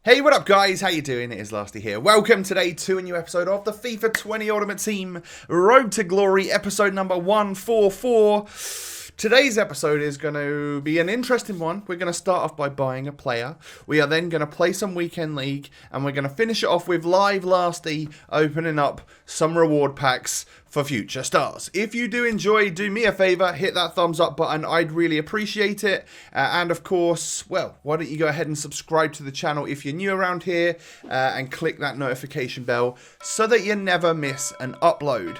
Hey, what up guys? How you doing? It is Lasty here. Welcome today to a new episode of the FIFA 20 Ultimate Team Road to Glory, episode number 144. Today's episode is going to be an interesting one. We're going to start off by buying a player. We are then going to play some weekend league, and we're going to finish it off with live Lasty opening up some reward packs for future stars. If you do enjoy, do me a favor, hit that thumbs up button. I'd really appreciate it. And of course, well, why don't you go ahead and subscribe to the channel if you're new around here, and click that notification bell so that you never miss an upload.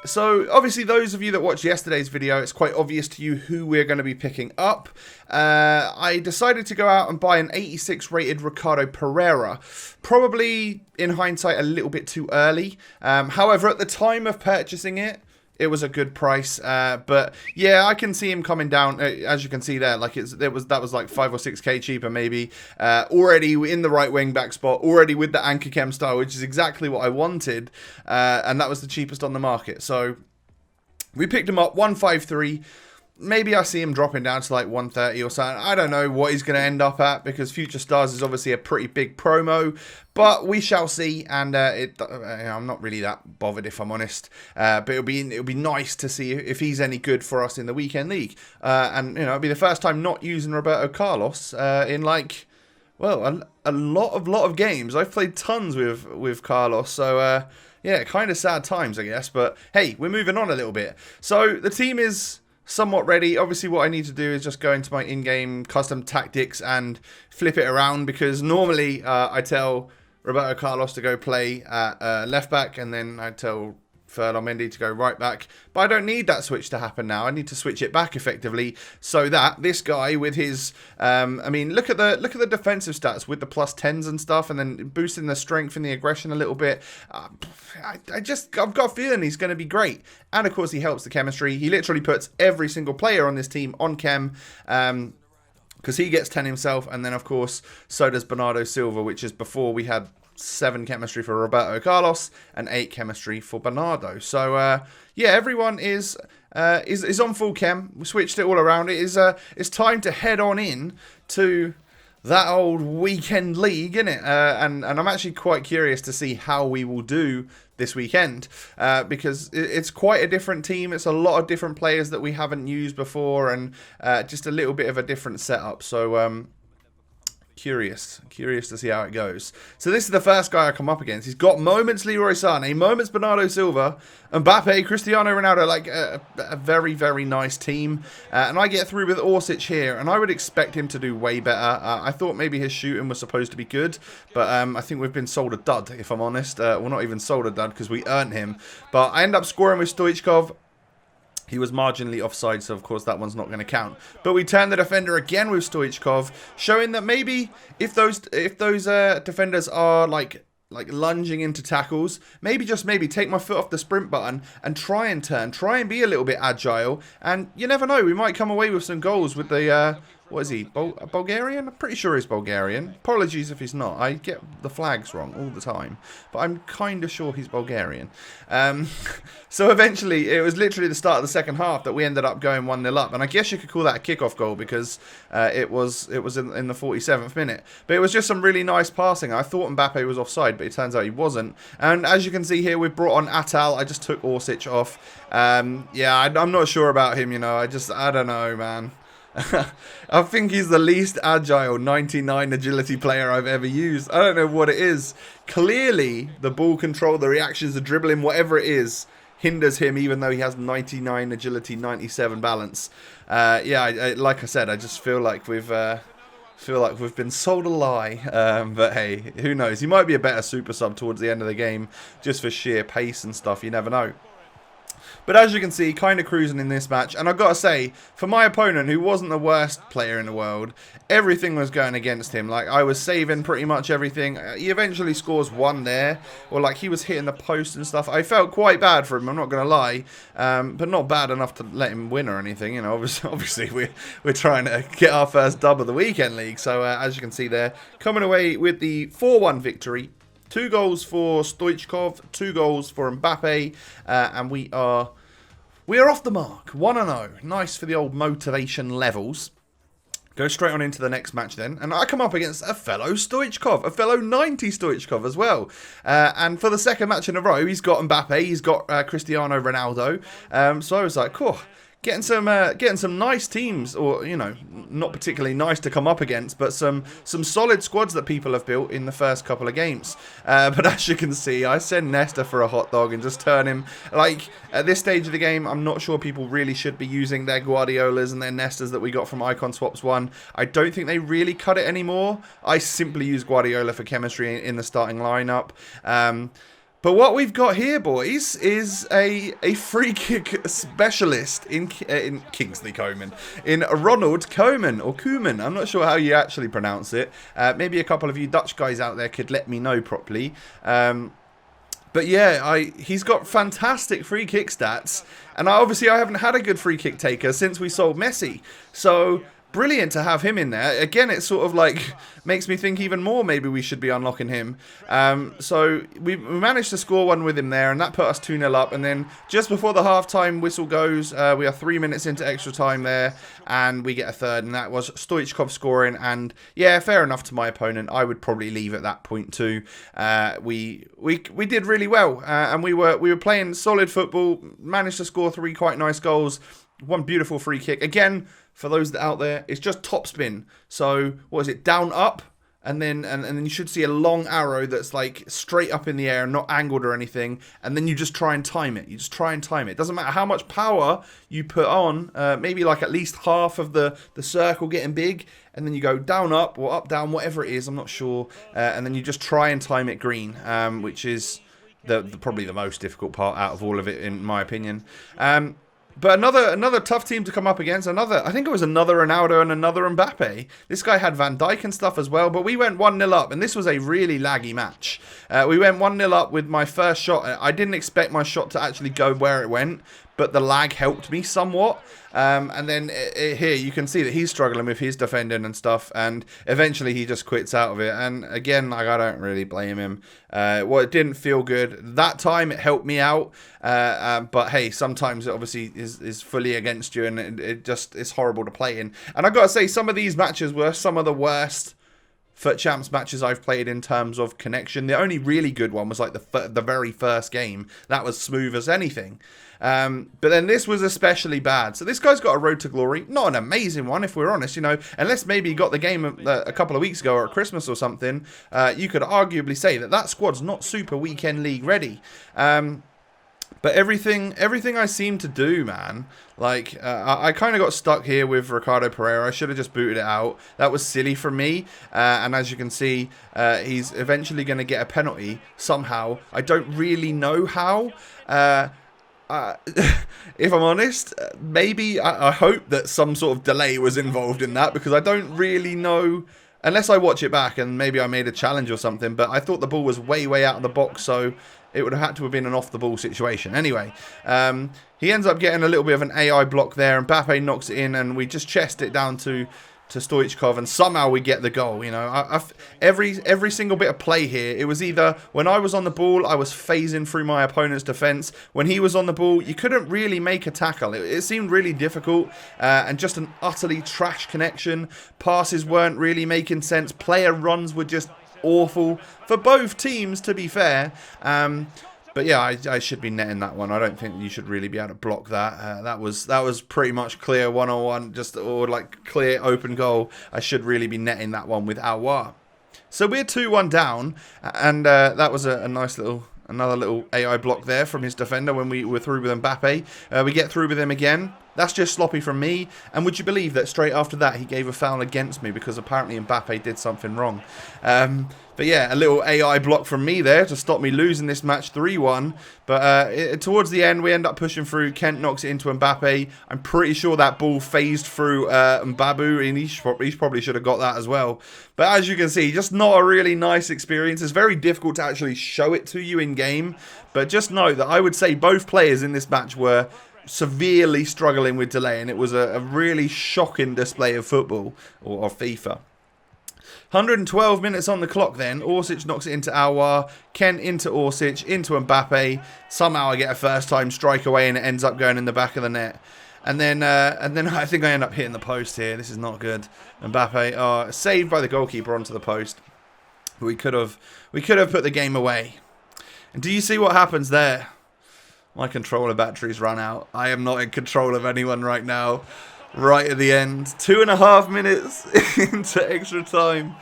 So, obviously, those of you that watched yesterday's video, it's quite obvious to you who we're going to be picking up. I decided to go out and buy an 86 rated Ricardo Pereira. Probably, in hindsight, a little bit too early. However, at the time of purchasing it, it was a good price, but yeah, I can see him coming down. As you can see there, like that was like 5 or 6k cheaper, maybe. Already in the right wing back spot, already with the anchor chem style, which is exactly what I wanted, and that was the cheapest on the market. So we picked him up 153. Maybe I see him dropping down to like 130 or something. I don't know what he's going to end up at, because Future Stars is obviously a pretty big promo. But we shall see, and I'm not really that bothered, if I'm honest. But it'll be nice to see if he's any good for us in the weekend league. And you know, it'll be the first time not using Roberto Carlos in like, well, a lot of games. I've played tons with Carlos, so yeah, kind of sad times, I guess. But hey, we're moving on a little bit. So the team is somewhat ready. Obviously, what I need to do is just go into my in-game custom tactics and flip it around, because normally I tell Roberto Carlos to go play at left back, and then I tell Ferland Mendy to go right back. But I don't need that switch to happen now. I need to switch it back effectively, so that this guy with his I mean, look at the defensive stats with the +10s and stuff, and then boosting the strength and the aggression a little bit. I've got a feeling he's going to be great. And of course, he helps the chemistry. He literally puts every single player on this team on chem, because he gets 10 himself, and then of course so does Bernardo Silva, which is before we had 7 chemistry for Roberto Carlos and 8 chemistry for Bernardo. So yeah, everyone is on full chem. We switched it all around. It's time to head on in to that old weekend league, innit? And I'm actually quite curious to see how we will do this weekend, because it's quite a different team. It's a lot of different players that we haven't used before, and just a little bit of a different setup. So curious to see how it goes. So this is the first guy I come up against. He's got moments Leroy Sané, moments Bernardo Silva, Mbappe, Cristiano Ronaldo, like a very, very nice team. And I get through with Orsic here, and I would expect him to do way better. I thought maybe his shooting was supposed to be good, but I think we've been sold a dud, if I'm honest. Well, not even sold a dud, because we earned him. But I end up scoring with Stoichkov. He was marginally offside, so of course that one's not going to count. But we turn the defender again with Stoichkov, showing that maybe if those defenders are like lunging into tackles, maybe take my foot off the sprint button and try and be a little bit agile. And you never know, we might come away with some goals with the what is he? Bulgarian? I'm pretty sure he's Bulgarian. Apologies if he's not. I get the flags wrong all the time. But I'm kind of sure he's Bulgarian. So eventually, it was literally the start of the second half that we ended up going 1-0 up. And I guess you could call that a kickoff goal, because it was in the 47th minute. But it was just some really nice passing. I thought Mbappe was offside, but it turns out he wasn't. And as you can see here, we've brought on Atal. I just took Orsic off. Yeah, I'm not sure about him, you know. I don't know, man. I think he's the least agile 99 agility player I've ever used. I don't know what it is. Clearly, the ball control, the reactions, the dribbling, whatever it is, hinders him, even though he has 99 agility, 97 balance. Yeah, like I said, I just feel like we've been sold a lie. But hey, who knows? He might be a better super sub towards the end of the game, just for sheer pace and stuff. You never know. But as you can see, kind of cruising in this match. And I've got to say, for my opponent, who wasn't the worst player in the world, everything was going against him. Like, I was saving pretty much everything. He eventually scores one there. Or, like, he was hitting the post and stuff. I felt quite bad for him, I'm not going to lie. But not bad enough to let him win or anything. You know, obviously we're trying to get our first dub of the weekend league. So, as you can see there, coming away with the 4-1 victory. 2 goals for Stoichkov, 2 goals for Mbappe, and we are off the mark. 1-0. Nice for the old motivation levels. Go straight on into the next match then, and I come up against a fellow Stoichkov, a fellow 90 Stoichkov as well. And for the second match in a row, he's got Mbappe, he's got Cristiano Ronaldo. So I was like, cool. Getting some nice teams, or not particularly nice to come up against, but some solid squads that people have built in the first couple of games. But as you can see, I send Nesta for a hot dog and just turn him. Like, at this stage of the game, I'm not sure people really should be using their Guardiolas and their Nestas that we got from Icon Swaps 1. I don't think they really cut it anymore. I simply use Guardiola for chemistry in the starting lineup. But what we've got here, boys, is a free kick specialist in Kingsley Koeman. In Ronald Koeman, or Koeman. I'm not sure how you actually pronounce it. Maybe a couple of you Dutch guys out there could let me know properly. But yeah, he's got fantastic free kick stats. And obviously I haven't had a good free kick taker since we sold Messi. So brilliant to have him in there. Again, it sort of like makes me think even more maybe we should be unlocking him. So we managed to score one with him there, and that put us 2-0 up. And then just before the half-time whistle goes, we are 3 minutes into extra time there, and we get a third, and that was Stoichkov scoring. And yeah, fair enough to my opponent. I would probably leave at that point too. We did really well, and we were playing solid football. Managed to score 3 quite nice goals. One beautiful free kick. Again, for those that out there, it's just top spin. So, what is it? Down, up, and then you should see a long arrow that's like straight up in the air and not angled or anything. And then you just try and time it. You just try and time it. It doesn't matter how much power you put on. Maybe like at least half of the circle getting big. And then you go down, up, or up, down, whatever it is. I'm not sure. And then you just try and time it green, which is probably the most difficult part out of all of it, in my opinion. But another tough team to come up against. I think it was another Ronaldo and another Mbappe. This guy had Van Dijk and stuff as well. But we went 1-0 up, and this was a really laggy match. We went 1-0 up with my first shot. I didn't expect my shot to actually go where it went, but the lag helped me somewhat. And then here you can see that he's struggling with his defending and stuff, and eventually he just quits out of it. And again, like, I don't really blame him. Well, it didn't feel good that time. It helped me out, but hey, sometimes it obviously is fully against you, and it's horrible to play in. And I've got to say, some of these matches were some of the worst FUT Champs matches I've played in terms of connection. The only really good one was like the very first game. That was smooth as anything. But then this was especially bad. So this guy's got a road to glory. Not an amazing one, if we're honest, unless maybe he got the game a couple of weeks ago or at Christmas or something. You could arguably say that squad's not super weekend league ready. But everything I seem to do, man, like, I kind of got stuck here with Ricardo Pereira. I should have just booted it out. That was silly for me. And as you can see, he's eventually going to get a penalty somehow. I don't really know how. If I'm honest, maybe I hope that some sort of delay was involved in that, because I don't really know, unless I watch it back and maybe I made a challenge or something. But I thought the ball was way out of the box, so it would have had to have been an off-the-ball situation. Anyway, he ends up getting a little bit of an AI block there, and Mbappe knocks it in, and we just chest it down to Stoichkov, and somehow we get the goal. Every single bit of play here, it was either when I was on the ball, I was phasing through my opponent's defence. When he was on the ball, you couldn't really make a tackle. It seemed really difficult, and just an utterly trash connection. Passes weren't really making sense. Player runs were just awful for both teams, to be fair. But yeah, I should be netting that one. I don't think you should really be able to block that. That was pretty much clear 1-on-1, or like clear open goal. I should really be netting that one with Aouar. So we're 2-1 down, and that was a nice another little AI block there from his defender when we were through with Mbappe. We get through with him again. That's just sloppy from me. And would you believe that straight after that he gave a foul against me, because apparently Mbappe did something wrong. But yeah, a little AI block from me there to stop me losing this match 3-1. But towards the end, we end up pushing through. Kent knocks it into Mbappe. I'm pretty sure that ball phased through Mbabu, and he probably should have got that as well. But as you can see, just not a really nice experience. It's very difficult to actually show it to you in game. But just know that I would say both players in this match were severely struggling with delay, and it was a really shocking display of football, or of FIFA. 112 minutes on the clock then. Orsic knocks it into Aouar. Kent into Orsic, into Mbappe. Somehow I get a first time strike away, and it ends up going in the back of the net. And then I think I end up hitting the post here. This is not good. Mbappe, saved by the goalkeeper onto the post. We could have put the game away. And do you see what happens there? My controller batteries run out. I am not in control of anyone right now. Right at the end, 2.5 minutes into extra time,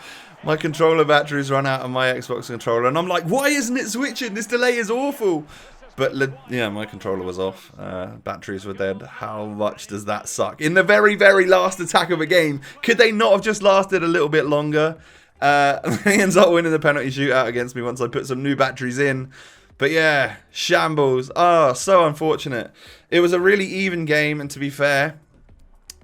my controller batteries run out on my Xbox controller, and I'm like, why isn't it switching? This delay is awful. But yeah, my controller was off. Batteries were dead. How much does that suck? In the very, very last attack of a game, could they not have just lasted a little bit longer? He ends up winning the penalty shootout against me once I put some new batteries in. But yeah, shambles. Oh, so unfortunate. It was a really even game, and to be fair,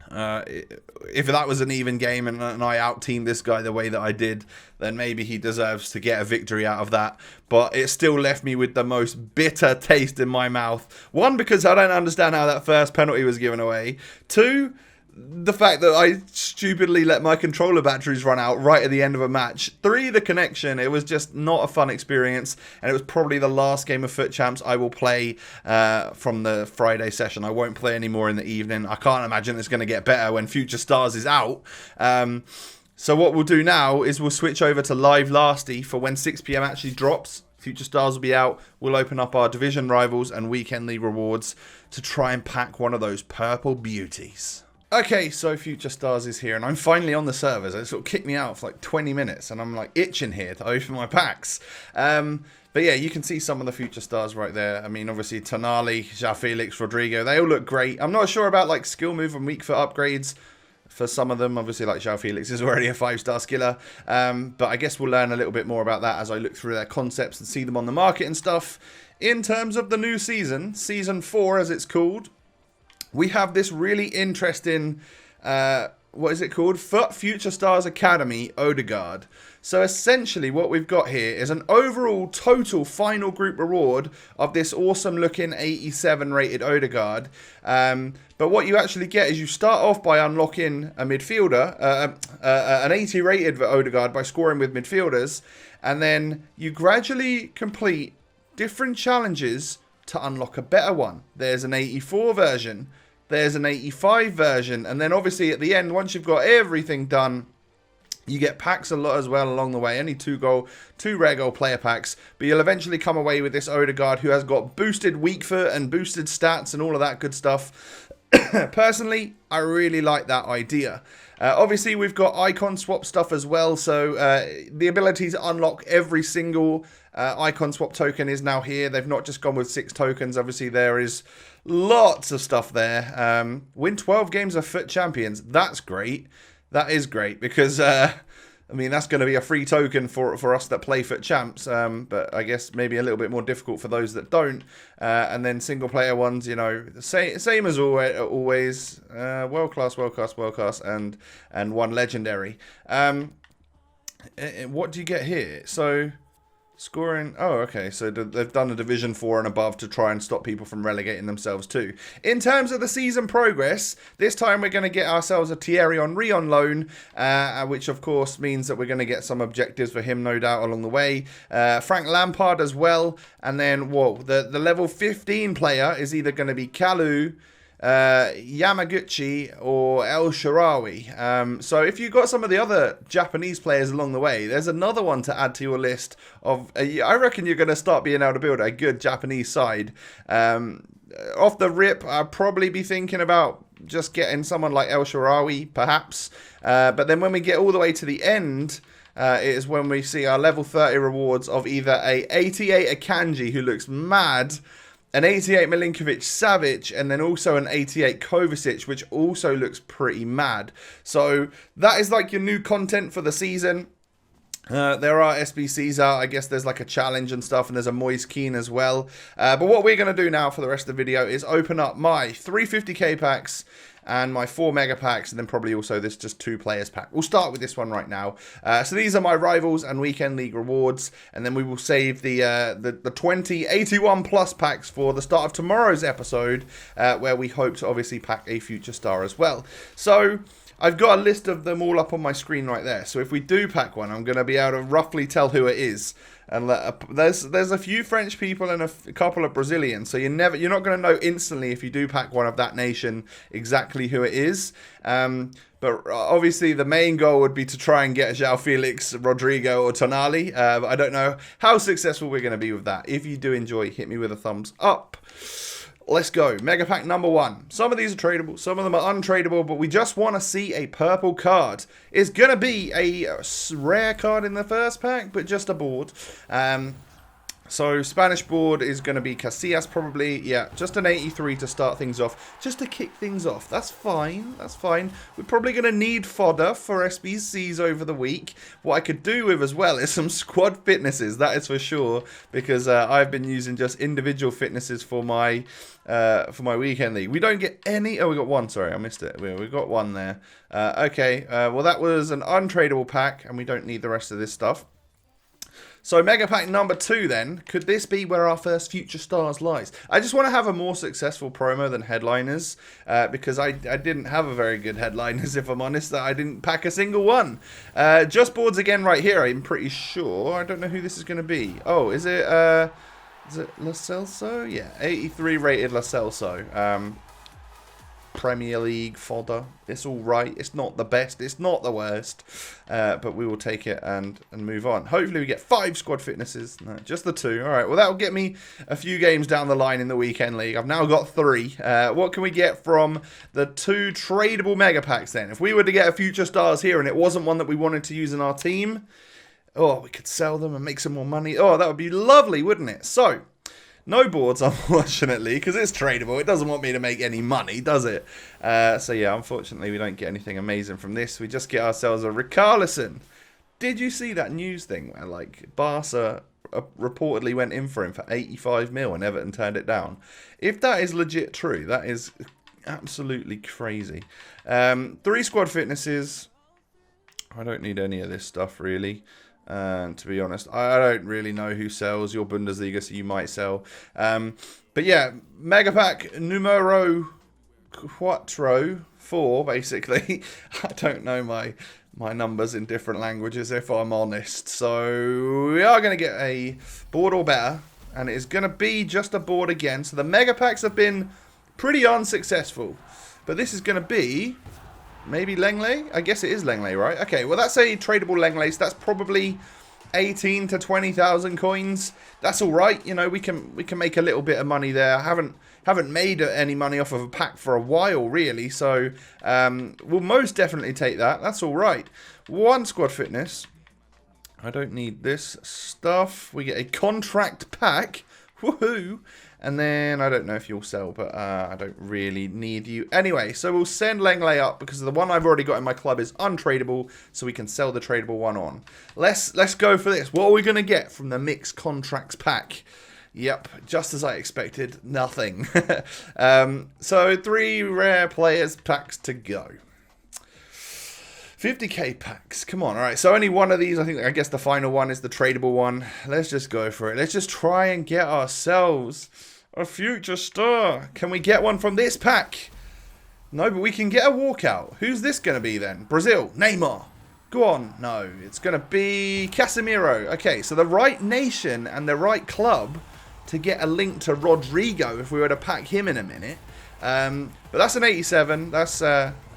if that was an even game and I out-teamed this guy the way that I did, then maybe he deserves to get a victory out of that. But it still left me with the most bitter taste in my mouth. One, because I don't understand how that first penalty was given away. Two, the fact that I stupidly let my controller batteries run out right at the end of a match. Three, the connection. It was just not a fun experience, and it was probably the last game of Foot Champs I will play from the Friday session. I won't play anymore in the evening. I can't imagine it's going to get better when Future Stars is out. So what we'll do now is we'll switch over to Live Lasty for when 6 PM actually drops. Future Stars will be out. We'll open up our division rivals and weekend league rewards to try and pack one of those purple beauties. Okay, so Future Stars is here, and I'm finally on the servers. It sort of kicked me out for like 20 minutes, and I'm like itching here to open my packs. But yeah, you can see some of the Future Stars right there. I mean, obviously, Tonali, João Felix, Rodrigo, they all look great. I'm not sure about like skill move and weak foot upgrades for some of them. Obviously, like João Felix is already a 5-star skiller. But I guess we'll learn a little bit more about that as I look through their concepts and see them on the market and stuff. In terms of the new season, Season 4 as it's called, we have this really interesting, what is it called? Future Stars Academy Odegaard. So essentially what we've got here is an overall total final group reward of this awesome looking 87 rated Odegaard. But what you actually get is you start off by unlocking a midfielder, an 80 rated Odegaard by scoring with midfielders. And then you gradually complete different challenges to unlock a better one. There's an 84 version. There's an 85 version, and then obviously at the end, once you've got everything done, you get packs a lot as well along the way. Only two rare gold player packs, but you'll eventually come away with this Odegaard who has got boosted weak foot and boosted stats and all of that good stuff. Personally, I really like that idea. Obviously, we've got icon swap stuff as well, so the ability to unlock every single icon swap token is now here. They've not just gone with 6 tokens. Obviously, there is lots of stuff there. Win 12 games of Foot Champions. That's great. That is great because, I mean, that's going to be a free token for us that play Foot Champs. But I guess maybe a little bit more difficult for those that don't. And then single player ones, you know, same as always. World class, and one legendary. What do you get here? So scoring, oh, okay, so they've done a Division 4 and above to try and stop people from relegating themselves too. In terms of the season progress, this time we're going to get ourselves a Thierry Henry on loan, which of course means that we're going to get some objectives for him, no doubt, along the way. Frank Lampard as well, and then the level 15 player is either going to be Kalu, Yamaguchi or El Shaarawy. So if you've got some of the other Japanese players along the way, there's another one to add to your list of, I reckon you're going to start being able to build a good Japanese side. Off the rip, I'll probably be thinking about just getting someone like El Shaarawy, perhaps. But then when we get all the way to the end, it is when we see our level 30 rewards of either a 88 Akanji, who looks mad, an 88 Milinkovic-Savic, and then also an 88 Kovacic, which also looks pretty mad. So that is like your new content for the season. There are SBCs out. I guess there's like a challenge and stuff, and there's a Moise Kean as well. But what we're going to do now for the rest of the video is open up my 350k packs and my 4 mega packs, and then probably also this just 2 players pack. We'll start with this one right now. So these are my rivals and weekend league rewards, and then we will save the 2081 plus packs for the start of tomorrow's episode, where we hope to obviously pack a future star as well. So I've got a list of them all up on my screen right there. So if we do pack one, I'm going to be able to roughly tell who it is. And there's a few French people and a couple of Brazilians, so you're not going to know instantly if you do pack one of that nation exactly who it is. But obviously the main goal would be to try and get João Felix, Rodrigo, or Tonali. But I don't know how successful we're going to be with that. If you do enjoy, hit me with a thumbs up. Let's go. Mega pack number 1. Some of these are tradable, some of them are untradeable, but we just want to see a purple card. It's going to be a rare card in the first pack, but just a board. So Spanish board is going to be Casillas probably. Yeah, just an 83 to start things off. Just to kick things off. That's fine. That's fine. We're probably going to need fodder for SBCs over the week. What I could do with as well is some squad fitnesses. That is for sure. Because I've been using just individual fitnesses for my weekend league. We don't get any. Oh, we got one. Sorry, I missed it. We got one there. Okay. Well, that was an untradeable pack. And we don't need the rest of this stuff. So Mega Pack number 2 then, could this be where our first future stars lies? I just want to have a more successful promo than headliners, because I didn't have a very good headliners, if I'm honest. I didn't pack a single one. Just boards again right here, I'm pretty sure. I don't know who this is going to be. Oh, is it Lo Celso? Yeah, 83 rated Lo Celso. Premier League fodder. It's all right. It's not the best. It's not the worst. But we will take it and move on. Hopefully we get 5 squad fitnesses. No, just the 2. All right. Well, that'll get me a few games down the line in the weekend league. I've now got 3. What can we get from the 2 tradable mega packs then? If we were to get a future stars here and it wasn't one that we wanted to use in our team, oh, we could sell them and make some more money. Oh, that would be lovely, wouldn't it? So, no boards, unfortunately, because it's tradable. It doesn't want me to make any money, does it? So, yeah, unfortunately, we don't get anything amazing from this. We just get ourselves a Richarlison. Did you see that news thing where, like, Barca reportedly went in for him for 85 mil and Everton turned it down? If that is legit true, that is absolutely crazy. 3 squad fitnesses. I don't need any of this stuff, really. To be honest, I don't really know who sells your Bundesliga, so you might sell. But yeah, Mega Pack numero 4, basically. I don't know my numbers in different languages, if I'm honest. So we are going to get a board or better, and it is going to be just a board again. So the Mega Packs have been pretty unsuccessful, but this is going to be maybe Lenglet? I guess it is Lenglet, right? Okay, well, that's a tradable Lenglet. So that's probably 18 to 20,000 coins. That's all right. You know, we can make a little bit of money there. I haven't made any money off of a pack for a while, really. So we'll most definitely take that. That's all right. 1 squad fitness. I don't need this stuff. We get a contract pack. Woohoo! And then, I don't know if you'll sell, but I don't really need you. Anyway, so we'll send Lenglet up because the one I've already got in my club is untradeable, so we can sell the tradable one on. Let's go for this. What are we going to get from the mixed contracts pack? Yep, just as I expected, nothing. So 3 rare players packs to go. 50k packs. Come on. All right. So only one of these. I guess the final one is the tradable one. Let's just go for it. Let's just try and get ourselves a future star. Can we get one from this pack? No, but we can get a walkout. Who's this going to be then? Brazil. Neymar. Go on. No, it's going to be Casemiro. Okay, so the right nation and the right club to get a link to Rodrigo if we were to pack him in a minute. But that's an 87. That's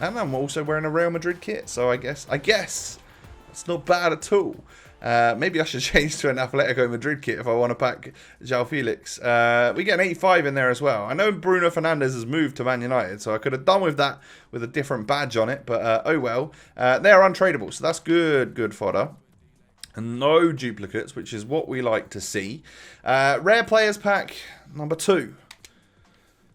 and I'm also wearing a Real Madrid kit, so I guess that's not bad at all. Maybe I should change to an Atletico Madrid kit if I want to pack João Felix. We get an 85 in there as well. I know Bruno Fernandes has moved to Man United, so I could have done with that with a different badge on it, but oh well. They're untradeable, so that's good fodder. And no duplicates, which is what we like to see. Rare players pack number 2.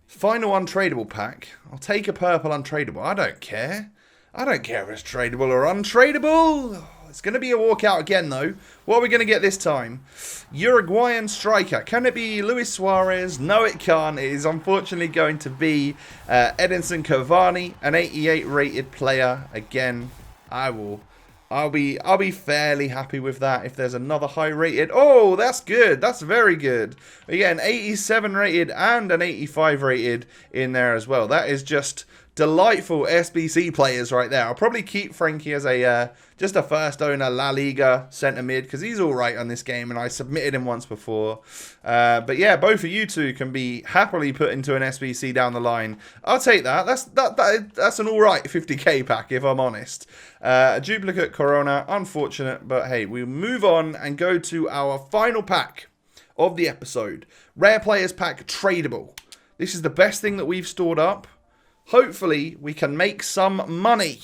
Final untradeable pack. I'll take a purple untradeable. I don't care. I don't care if it's tradable or untradeable. It's going to be a walkout again, though. What are we going to get this time? Uruguayan striker. Can it be Luis Suarez? No, it can't. It is unfortunately going to be Edinson Cavani, an 88 rated player. Again, I'll be fairly happy with that. If there's another high rated, oh, that's good. That's very good. Again, 87 rated and an 85 rated in there as well. That is just delightful SBC players right there. I'll probably keep Frankie as a just a first owner La Liga centre mid because he's all right on this game, and I submitted him once before. But yeah, both of you two can be happily put into an SBC down the line. I'll take that. That's an all right 50k pack if I'm honest. A duplicate Corona, unfortunate, but hey, we'll move on and go to our final pack of the episode. Rare Players Pack Tradable. This is the best thing that we've stored up. Hopefully, we can make some money.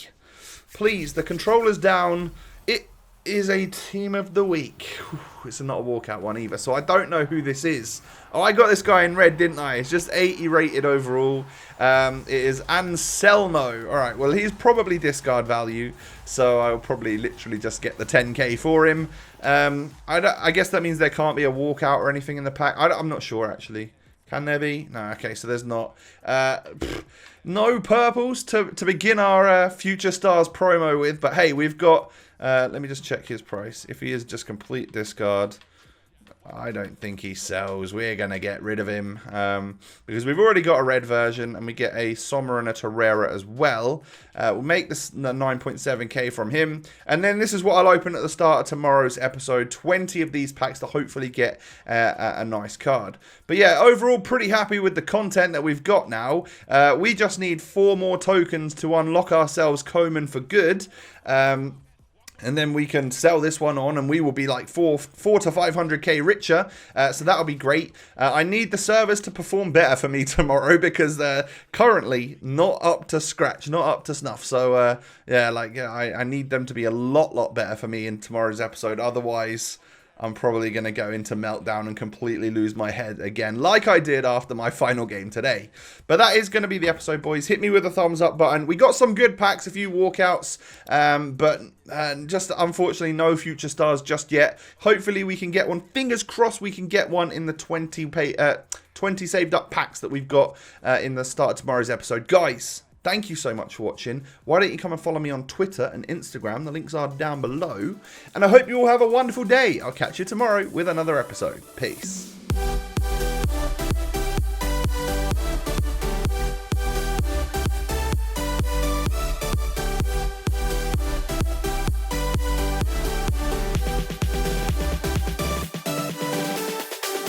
Please, the controller's down. It is a team of the week. It's not a walkout one either, so I don't know who this is. Oh, I got this guy in red, didn't I? It's just 80 rated overall. It is Anselmo. All right, well, he's probably discard value, so I'll probably literally just get the 10k for him. I guess that means there can't be a walkout or anything in the pack. I'm not sure, actually. Can there be? No, okay, so there's not. No purples to begin our Future Stars promo with, but hey, we've got... let me just check his price. If he is just complete discard, I don't think he sells. We're going to get rid of him because we've already got a red version and we get a Sommer and a Torreira as well. We'll make this 9.7k from him. And then this is what I'll open at the start of tomorrow's episode. 20 of these packs to hopefully get a nice card. But yeah, overall pretty happy with the content that we've got now. We just need 4 more tokens to unlock ourselves Koeman for good. And then we can sell this one on and we will be like 4 to 500k richer. So that'll be great. I need the servers to perform better for me tomorrow because they're currently not up to scratch, not up to snuff. So yeah, I need them to be a lot better for me in tomorrow's episode. Otherwise, I'm probably going to go into meltdown and completely lose my head again, like I did after my final game today. But that is going to be the episode, boys. Hit me with a thumbs up button. We got some good packs, a few walkouts, but just unfortunately no Future Stars just yet. Hopefully we can get one. Fingers crossed we can get one in the 20 saved up packs that we've got in the start of tomorrow's episode. Guys, thank you so much for watching. Why don't you come and follow me on Twitter and Instagram? The links are down below. And I hope you all have a wonderful day. I'll catch you tomorrow with another episode. Peace.